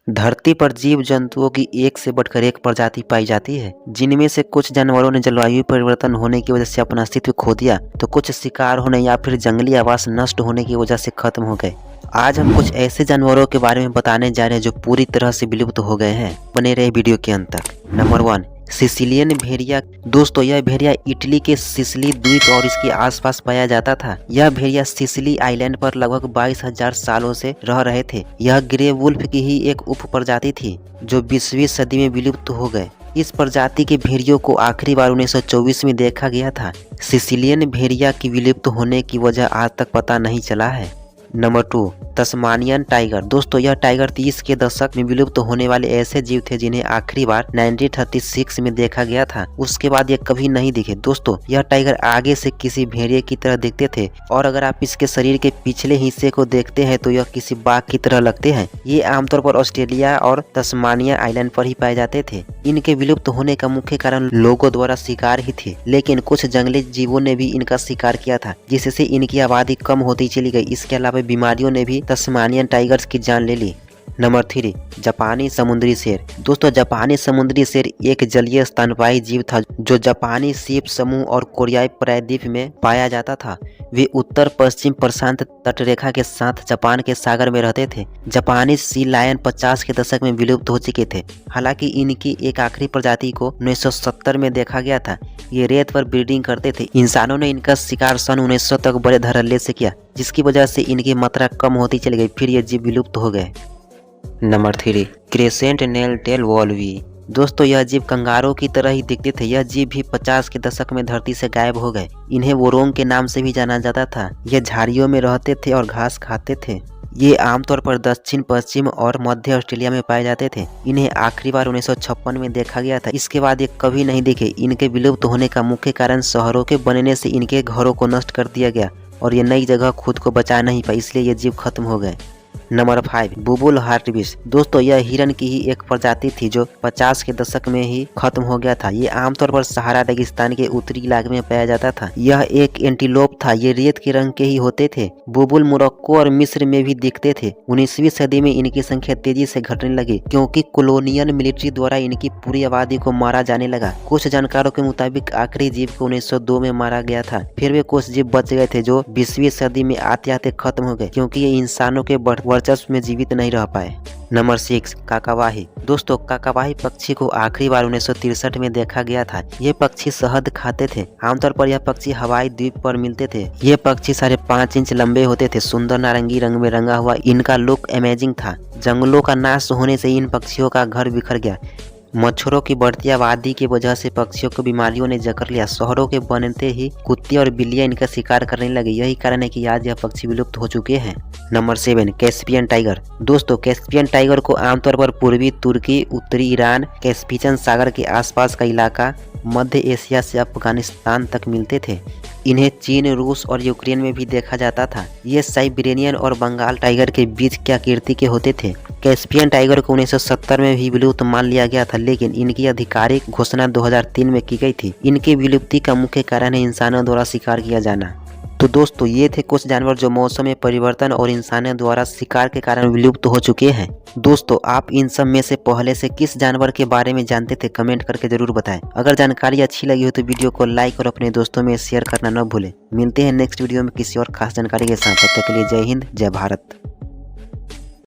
धरती पर जीव जंतुओं की एक से बढ़कर एक प्रजाति पाई जाती है, जिनमें से कुछ जानवरों ने जलवायु परिवर्तन होने की वजह से अपना अस्तित्व खो दिया, तो कुछ शिकार होने या फिर जंगली आवास नष्ट होने की वजह से खत्म हो गए। आज हम कुछ ऐसे जानवरों के बारे में बताने जा रहे हैं जो पूरी तरह से विलुप्त हो गए हैं। बने रहे वीडियो के अंत तक। नंबर 1, सिसिलियन भेड़िया। दोस्तों, यह भेड़िया इटली के सिसिली द्वीप और इसके आसपास पाया जाता था। यह भेड़िया सिसिली आइलैंड पर लगभग 22,000 सालों से रह रहे थे। यह ग्रे वुल्फ की ही एक उप प्रजाति थी जो 20वीं सदी में विलुप्त हो गए। इस प्रजाति के भेड़ियों को आखिरी बार 1924 में देखा गया था। सिसिलियन भेड़िया की विलुप्त होने की वजह आज तक पता नहीं चला है। Number 2, Tasmanian tiger. दोस्तों, यह टाइगर 30 के दशक में विलुप्त होने वाले ऐसे जीव थे जिन्हें आखिरी बार 1936 में देखा गया था। उसके बाद ये कभी नहीं दिखे। दोस्तों, यह टाइगर आगे से किसी भेड़िए की तरह दिखते थे और अगर आप इसके शरीर के पिछले हिस्से को देखते हैं तो यह किसी बाघ की तरह लगते हैं। ये आमतौर पर ऑस्ट्रेलिया और तस्मानिया आइलैंड पर ही पाए जाते थे। इनके विलुप्त होने का मुख्य कारण लोगों द्वारा शिकार ही थे, लेकिन कुछ जंगली जीवों ने भी इनका शिकार किया था, जिससे इनकी आबादी कम होती चली गई। इसके अलावा बीमारियों ने भी तस्मानियन टाइगर्स की जान ले ली। नंबर 3, जापानी समुद्री शेर। दोस्तों, जापानी समुद्री शेर एक जलीय स्तनपायी जीव था जो जापानी द्वीप समूह और कोरियाई प्रायद्वीप में पाया जाता था। वे उत्तर पश्चिम प्रशांत तटरेखा के साथ जापान के सागर में रहते थे। जापानी सी लायन 50 के दशक में विलुप्त हो चुके थे। हालांकि इनकी एक आखिरी प्रजाति को 1970 में देखा गया था। ये रेत पर ब्रीडिंग करते थे। इंसानों ने इनका शिकार सन 1900 तक बड़े धड़ल्ले से किया, जिसकी वजह से इनकी मात्रा कम होती चली गई। फिर ये जीव विलुप्त हो गए। Number 3, crescent nail tail wallaby. दोस्तों, यह जीव कंगारों की तरह ही दिखते थे। यह जीव भी 50 के दशक में धरती से गायब हो गए। इन्हें वोरोंग के नाम से भी जाना जाता था। यह झाड़ियों में रहते थे और घास खाते थे। ये आमतौर पर दक्षिण पश्चिम और मध्य ऑस्ट्रेलिया में पाए जाते थे। इन्हें आखिरी बार 1956 में देखा गया था। इसके बाद ये कभी नहीं दिखे। इनके विलुप्त होने का मुख्य कारण शहरों के बनने से इनके घरों को नष्ट कर दिया गया और ये नई जगह खुद को बचा नहीं पाई, इसलिए ये जीव खत्म हो गए। नंबर 5, बुबुल हार्टबिस। दोस्तों, यह हिरन की ही एक प्रजाति थी जो 50 के दशक में ही खत्म हो गया था। ये आमतौर पर सहारा रेगिस्तान के उत्तरी इलाके में पाया जाता था। यह एक एंटीलोप था। ये रेत के रंग के ही होते थे। बुबुल मोरक्को और मिस्र में भी दिखते थे। 19वीं सदी में इनकी संख्या तेजी से घटने लगी क्योंकि कोलोनियल मिलिट्री द्वारा इनकी पूरी आबादी को मारा जाने लगा। कुछ जानकारों के मुताबिक आखिरी जीव को 1902 में मारा गया था। फिर भी कुछ जीव बच गए थे जो 20वीं सदी में आते आते खत्म हो गए क्योंकि ये इंसानों के वर्चस्व में जीवित नहीं रह पाए। नंबर 6, काकावाही। दोस्तों, काकावाही पक्षी को आखिरी बार 1963 में देखा गया था। ये पक्षी शहद खाते थे। आमतौर पर यह पक्षी हवाई द्वीप पर मिलते थे। ये पक्षी 5.5 इंच लंबे होते थे। सुंदर नारंगी रंग में रंगा हुआ इनका लुक अमेजिंग था। जंगलों का नाश होने से इन पक्षियों का घर बिखर गया। मच्छरों की बढ़ती आबादी की वजह से पक्षियों को बीमारियों ने जकड़ लिया। शहरों के बनते ही कुत्ते और बिल्लियां इनका शिकार करने लगे। यही कारण है कि आज यह पक्षी विलुप्त हो चुके हैं। Number 7, Caspian tiger. दोस्तों, कैस्पियन टाइगर को आमतौर पर पूर्वी तुर्की, उत्तरी ईरान, कैस्पियन सागर के आसपास का इलाका, मध्य एशिया से अफगानिस्तान तक मिलते थे। इन्हें चीन, रूस और यूक्रेन में भी देखा जाता था। ये साइबेरियन और बंगाल टाइगर के बीच की आकृति के होते थे। कैस्पियन टाइगर को 1970 में भी विलुप्त मान लिया गया था, लेकिन इनकी आधिकारिक घोषणा 2003 में की गई थी। इनकी विलुप्ति का मुख्य कारण है इंसानों द्वारा शिकार किया जाना। तो दोस्तों, ये थे कुछ जानवर जो मौसम में परिवर्तन और इंसानों द्वारा शिकार के कारण विलुप्त हो चुके हैं। दोस्तों, आप इन सब में से पहले से किस जानवर के बारे में जानते थे, कमेंट करके जरूर बताएं। अगर जानकारी अच्छी लगी हो तो वीडियो को लाइक और अपने दोस्तों में शेयर करना न भूलें। मिलते हैं नेक्स्ट वीडियो में किसी और खास जानकारी के साथ। तब तक के लिए जय हिंद, जय भारत।